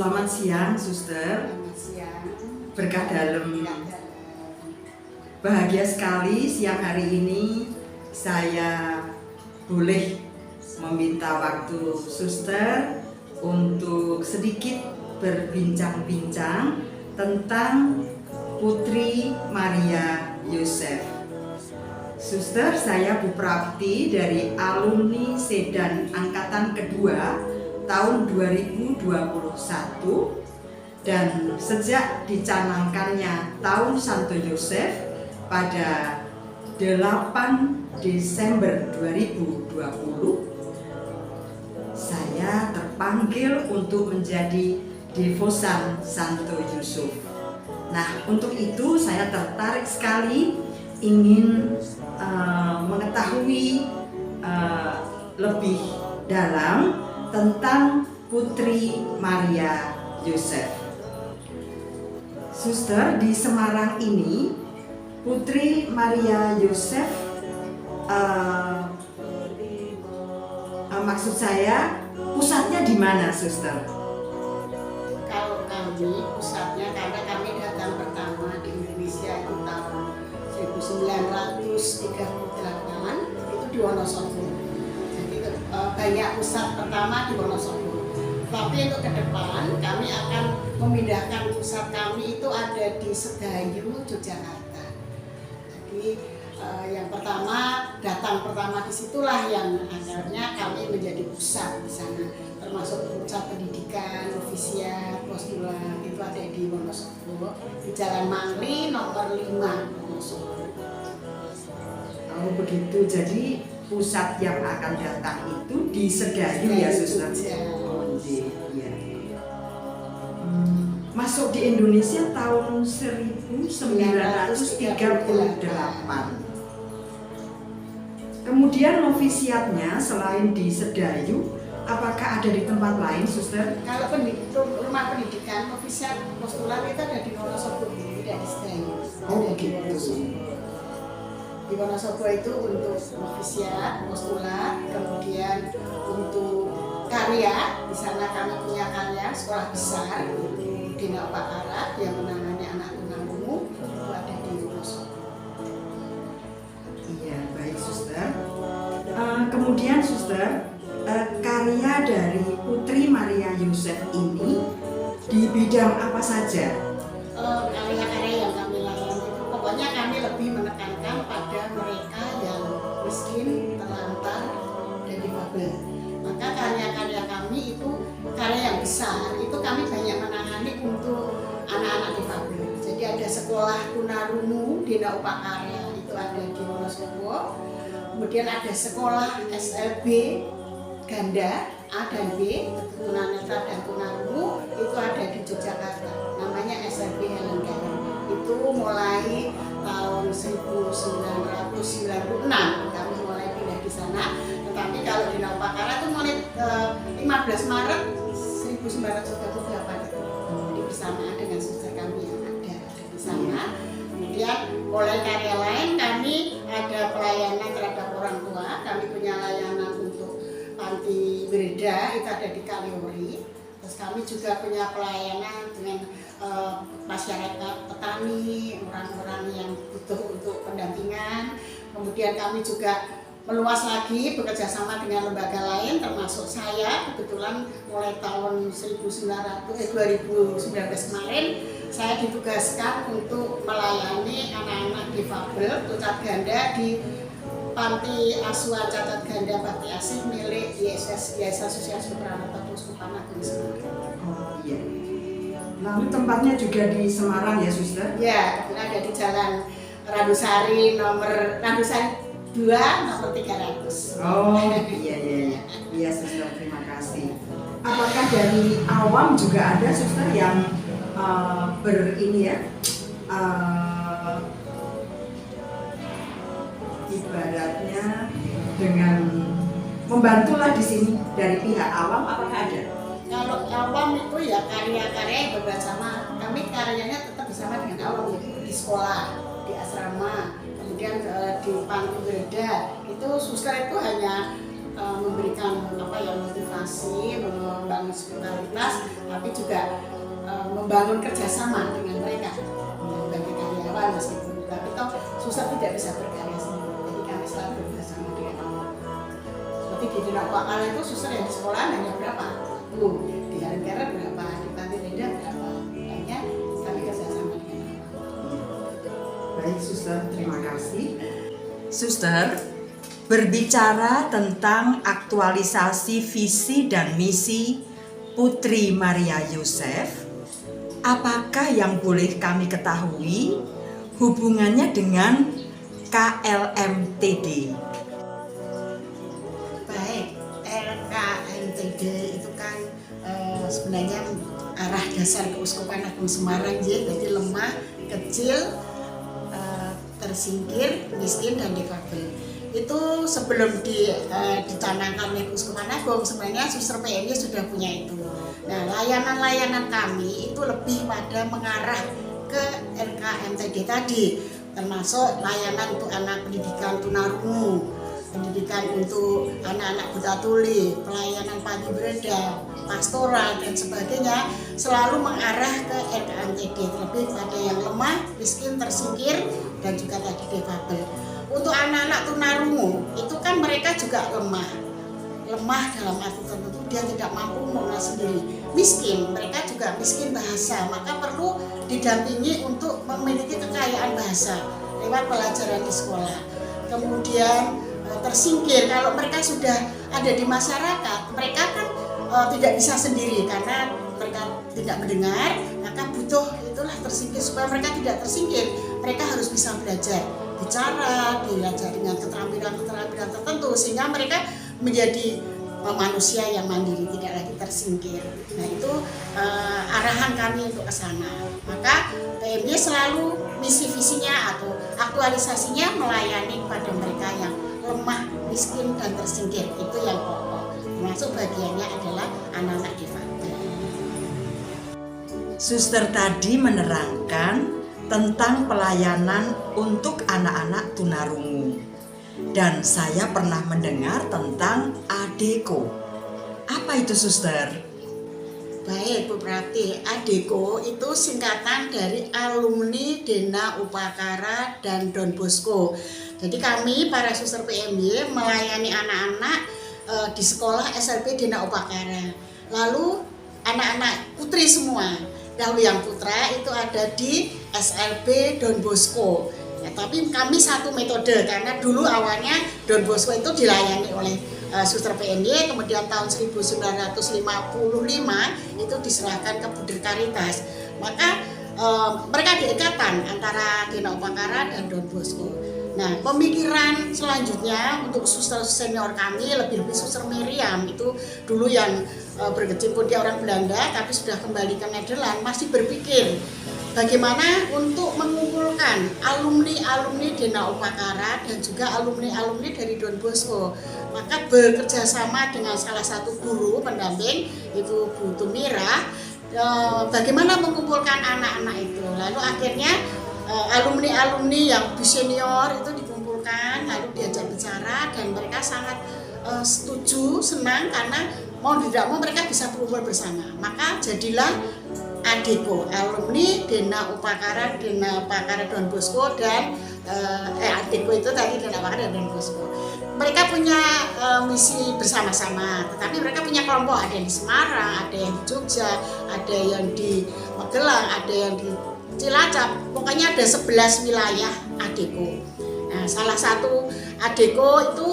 Selamat siang, Suster. Selamat siang. Berkah dalam. Bahagia sekali siang hari ini saya boleh meminta waktu Suster untuk sedikit berbincang-bincang tentang Putri Maria Yosef. Suster, saya Bu Prapti dari alumni Sedan Angkatan Kedua tahun 2021, dan sejak dicanangkannya Tahun Santo Yosef pada 8 Desember 2020, saya terpanggil untuk menjadi devosan Santo Yusuf. Nah, untuk itu saya tertarik sekali ingin mengetahui lebih dalam tentang Putri Maria Yosef. Suster, di Semarang ini Putri Maria Yosef, maksud saya pusatnya di mana, Suster? Kalau kami pusatnya, karena kami datang pertama di Indonesia itu tahun 1938, itu di Wonosobo. Jadi banyak pusat pertama di Wonosobo. Tapi untuk ke depan kami akan memindahkan pusat kami itu ada di Sedayu, Yogyakarta. Jadi yang pertama, datang pertama disitulah yang akhirnya kami menjadi pusat di sana, termasuk pusat pendidikan, novisiat, postulat itu ada di Wonosobo, di Jalan Mangli nomor 5 Wonosobo. Oh begitu, jadi pusat yang akan datang itu di Sedayu ya, Suster? Oh iya. Masuk di Indonesia tahun 1938. Kemudian novisiatnya selain di Sedayu, apakah ada di tempat lain, Suster? Kalau rumah pendidikan, novisiat, postulat itu ada di Wonosobo, tidak di Sedayu. Oh ada gitu. Di Wonosobo itu untuk novisiat, postulat, kemudian untuk karya, di sana kami punya karya sekolah besar, itu Dina Upakara yang menangani anak tunarungu, itu ada di Wonosobo. Iya, baik Suster. Kemudian Suster, karya dari Putri Maria Yosef ini di bidang apa saja? Karya-karya yang kami layani itu pokoknya kami lebih menekankan pada mereka yang miskin, terlantar, dan difabel. Maka karya-karya kami itu karya yang besar, itu kami banyak menangani untuk anak-anak difabel. Jadi ada sekolah tunarungu Dina Upakara, itu ada di Wonosobo. Kemudian ada sekolah SLB ganda A dan B, tunanetra dan tunarungu, itu ada di Yogyakarta, namanya SLB Helen Garin. Itu mulai tahun 1996 kami mulai pindah di sana. Tetapi kalau di Upakara itu mulai 15 Maret 1938 itu. Jadi bersamaan dengan suster kami yang ada di sana. Kemudian mulai karya lain kami ada pelayanan terhadap orang tua. Kami punya layanan untuk panti Breda, itu ada di Kaliori. Terus kami juga punya pelayanan dengan masyarakat petani, orang-orang yang butuh untuk pendampingan. Kemudian kami juga meluas lagi bekerja sama dengan lembaga lain, termasuk saya kebetulan mulai tahun 2019 kemarin saya ditugaskan untuk melayani anak-anak difabel tutar ganda di Panti Asuhan Cacat Ganda Bakti Asih milik Yayasan Sosial Supranoto Keuskupan Agung Semarang. Oh iya. Lalu tempatnya juga di Semarang ya, Suster? Ya, kebetulan ada di Jalan Randusari nomor 2 nomor 300. Oh iya Suster, terima kasih. Apakah dari awam juga ada Suster yang ibaratnya dengan membantulah di sini dari pihak awam, apakah ada? Kalau awam itu ya karya-karya yang bersama, kami karyanya tetap bersama dengan awam, jadi di sekolah, di asrama, kemudian di panti Breda, itu suster itu hanya memberikan motivasi, membangun hospitalitas, tapi juga membangun kerjasama dengan mereka sebagai karyawan meskipun, tapi toh susah tidak bisa berkarya sendiri. Jadi kami selalu bekerjasama dengan anak. Seperti di Dina Upakara itu suster yang di sekolah hanya berapa? Di Haringkara berapa? Di Panti Indah berapa? Makanya kami kerjasama dengan anak. Baik suster, terima kasih. Suster, berbicara tentang aktualisasi visi dan misi Putri Maria Yosef, apakah yang boleh kami ketahui hubungannya dengan KLMTD? Baik, LKMTD itu kan sebenarnya arah dasar Keuskupan Agung Semarang, jadi lemah, kecil, tersingkir, miskin, dan difabel. Itu sebelum dicanangkan oleh Keuskupan Agung, sebenarnya suster PMY sudah punya itu. Nah, layanan-layanan kami itu lebih pada mengarah ke LKMTD tadi, termasuk layanan untuk anak pendidikan tunarungu, pendidikan untuk anak-anak buta tuli, pelayanan pagi bereda, pastoral, dan sebagainya, selalu mengarah ke LKMTD, terlebih pada yang lemah, miskin, tersingkir, dan juga tadi difabel. Untuk anak-anak tunarungu, itu kan mereka juga lemah dalam arti tertentu, dia tidak mampu mengelola sendiri, miskin, mereka juga miskin bahasa, maka perlu didampingi untuk memiliki kekayaan bahasa lewat pelajaran di sekolah. Kemudian tersingkir, kalau mereka sudah ada di masyarakat, mereka kan tidak bisa sendiri karena mereka tidak mendengar, maka butuh itulah tersingkir. Supaya mereka tidak tersingkir, mereka harus bisa belajar bicara, belajar dengan keterampilan tertentu, sehingga mereka menjadi manusia yang mandiri, tidak lagi tersingkir. Nah, itu arahan kami untuk ke sana. Maka PMY selalu misi visinya atau aktualisasinya melayani kepada mereka yang lemah, miskin, dan tersingkir. Itu yang pokok. Termasuk bagiannya adalah anak-anak difabel. Suster tadi menerangkan tentang pelayanan untuk anak-anak tunarungu. Dan saya pernah mendengar tentang ADEKO. Apa itu suster? Baik, Bu Prati, ADEKO itu singkatan dari Alumni Dena Upakara dan Don Bosco. Jadi kami para suster PMY melayani anak-anak di sekolah SLB Dena Upakara. Lalu anak-anak putri semua. Lalu yang putra itu ada di SLB Don Bosco. Ya, tapi kami satu metode karena dulu awalnya Don Bosco itu dilayani oleh suster PMY, kemudian tahun 1955 itu diserahkan ke Buder Karitas. Maka mereka ada ikatan antara Dena Upakara dan Don Bosco. Nah, pemikiran selanjutnya untuk suster senior kami, lebih-lebih suster Miriam, itu dulu yang berkecimpung dia orang Belanda tapi sudah kembali ke Nederland, masih berpikir bagaimana untuk mengumpulkan alumni-alumni Dena Upakara dan juga alumni-alumni dari Don Bosco. Maka bekerja sama dengan salah satu guru pendamping, Ibu Bu Tumira, bagaimana mengumpulkan anak-anak itu. Lalu akhirnya alumni-alumni yang lebih senior itu dikumpulkan, lalu diajak bicara, dan mereka sangat setuju, senang karena mau tidak mau mereka bisa berkumpul bersama. Maka jadilah ADEKO, Alumni Dena Upakara Don Bosco, dan ADEKO itu tadi Dena Upakara dan Don Bosco. Mereka punya misi bersama-sama, tetapi mereka punya kelompok, ada yang di Semarang, ada yang di Jogja, ada yang di Magelang, ada yang di Cilacap, pokoknya ada 11 wilayah ADEKO. Nah, salah satu ADEKO itu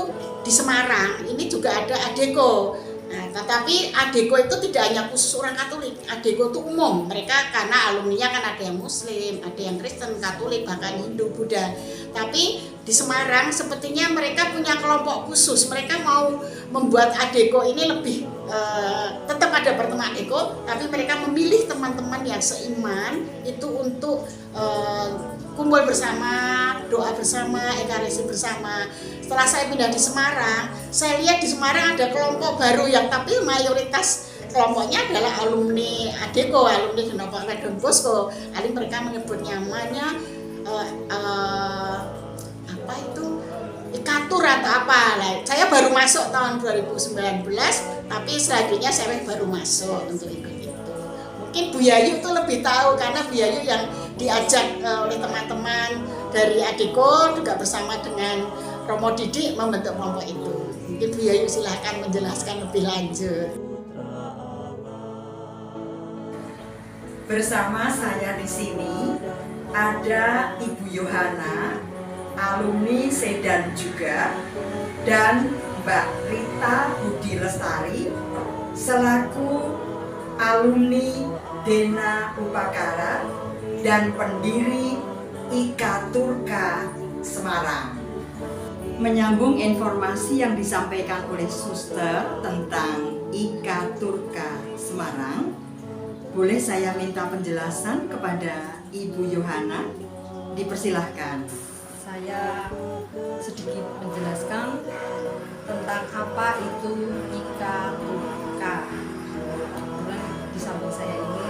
di Semarang, ini juga ada ADEKO. Nah, tetapi ADEKO itu tidak hanya khusus orang Katolik, ADEKO itu umum. Mereka karena alumninya kan ada yang Muslim, ada yang Kristen, Katolik, bahkan Hindu, Buddha. Tapi di Semarang sepertinya mereka punya kelompok khusus. Mereka mau membuat ADEKO ini lebih tetap ada pertemuan ADEKO, tapi mereka memilih teman-teman yang seiman itu untuk kumpul bersama, doa bersama, ekaristi bersama. Setelah saya pindah di Semarang, saya lihat di Semarang ada kelompok baru yang tapi mayoritas kelompoknya adalah alumni ADEKO, alumni Dena Upakara Don Bosco. Lalu mereka menyebutnya namanya IKATUR atau apa lah. Saya baru masuk tahun 2019, Tapi selanjutnya saya baru masuk untuk ikut itu. Mungkin Bu Yayu itu lebih tahu karena Bu Yayu yang diajak oleh teman-teman dari Adiko juga bersama dengan Romo Didik membentuk kelompok itu. Mungkin Bu Yayu silahkan menjelaskan lebih lanjut. Bersama saya di sini ada Ibu Yohana, alumni Sedan juga, dan Mbak Rita Budi Lestari selaku alumni Dena Upakara dan pendiri IKA Turka Semarang. Menyambung informasi yang disampaikan oleh Suster tentang IKA Turka Semarang, boleh saya minta penjelasan kepada Ibu Yohana? Dipersilahkan. Saya sedikit menjelaskan tentang apa itu IKA Turka. Kebetulan di samping saya ini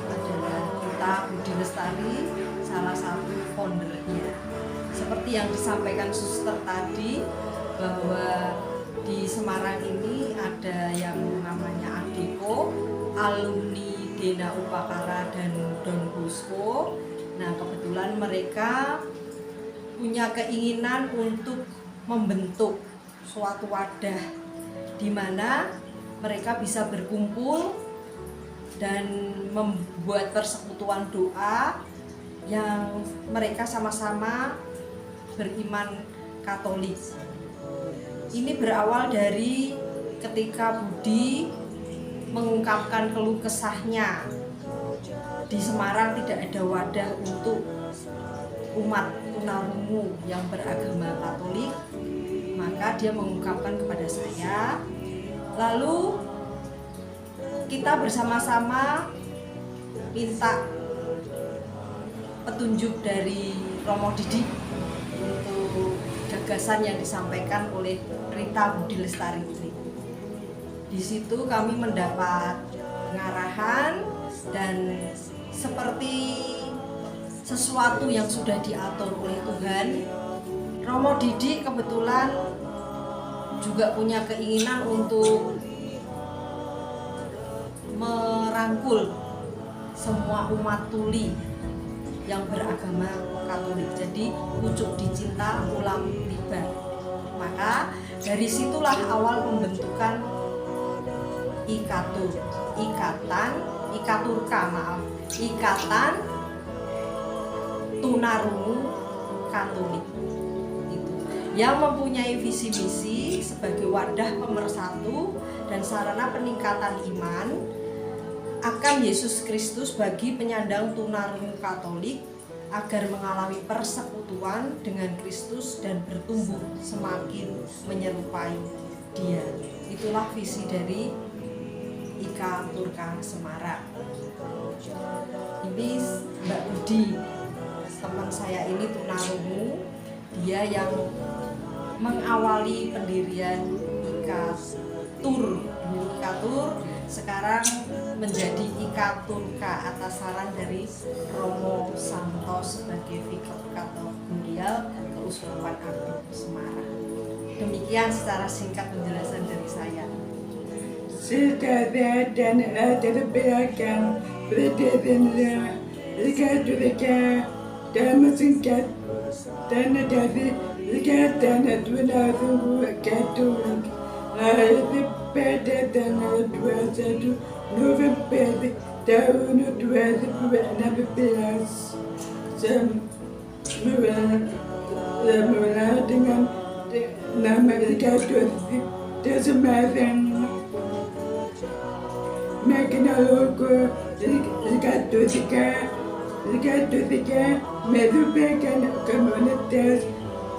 adalah Rita Budi Lestari, salah satu foundernya. Seperti yang disampaikan Suster tadi, bahwa di Semarang ini ada yang namanya Adiko, alumni Dena Upakara dan Don Bosco. Nah, kebetulan mereka punya keinginan untuk membentuk suatu wadah di mana mereka bisa berkumpul dan membuat persekutuan doa yang mereka sama-sama beriman Katolik. Ini berawal dari ketika Budi mengungkapkan keluh kesahnya di Semarang tidak ada wadah untuk umat tunarungu yang beragama Katolik, maka dia mengungkapkan kepada saya. Lalu kita bersama-sama minta petunjuk dari Romo Didik untuk gagasan yang disampaikan oleh Rita Budi Lestari ini. Di situ kami mendapat pengarahan dan seperti sesuatu yang sudah diatur oleh Tuhan. Romo Didik kebetulan juga punya keinginan untuk merangkul semua umat tuli yang beragama Katolik. Jadi pucuk dicinta ulam tiba. Maka dari situlah awal pembentukan Ikatan Tunarungu Katolik itu, yang mempunyai visi misi sebagai wadah pemersatu dan sarana peningkatan iman akan Yesus Kristus bagi penyandang tunarungu Katolik agar mengalami persekutuan dengan Kristus dan bertumbuh semakin menyerupai Dia. Itulah visi dari IKA Turka Semarang. Ini Mbak Budi, teman saya ini tunarungu, dia yang mengawali pendirian IKA Tur. IKA Tur sekarang menjadi IKA Turka atas saran dari Romo Santos sebagai Vicar Kategorial Keuskupan Agung Semarang. Demikian secara singkat penjelasan dari saya. Setelah dan terbelakang berdirilah IKA Turka dalam singkat dan dari IKA Tunarungu Katolik lahir pada tanggal 21 November tahun 2016 semula dengan nama IKA Turka Semarang. Makna logo IKA Turka merupakan komunitas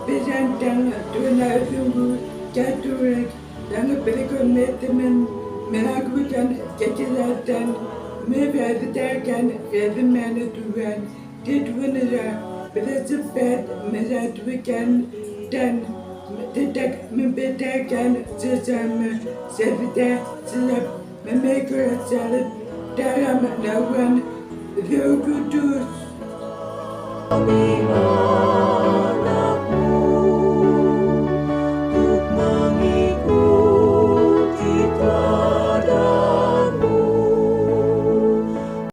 penyandang tunarungu Katolik yang berkomitmen melakukan kegiatan memberitakan firman Tuhan di dunia, bersifat menyatukan dan tidak membedakan sesama, serta siap memikul salib dalam lawan Roh Kudus.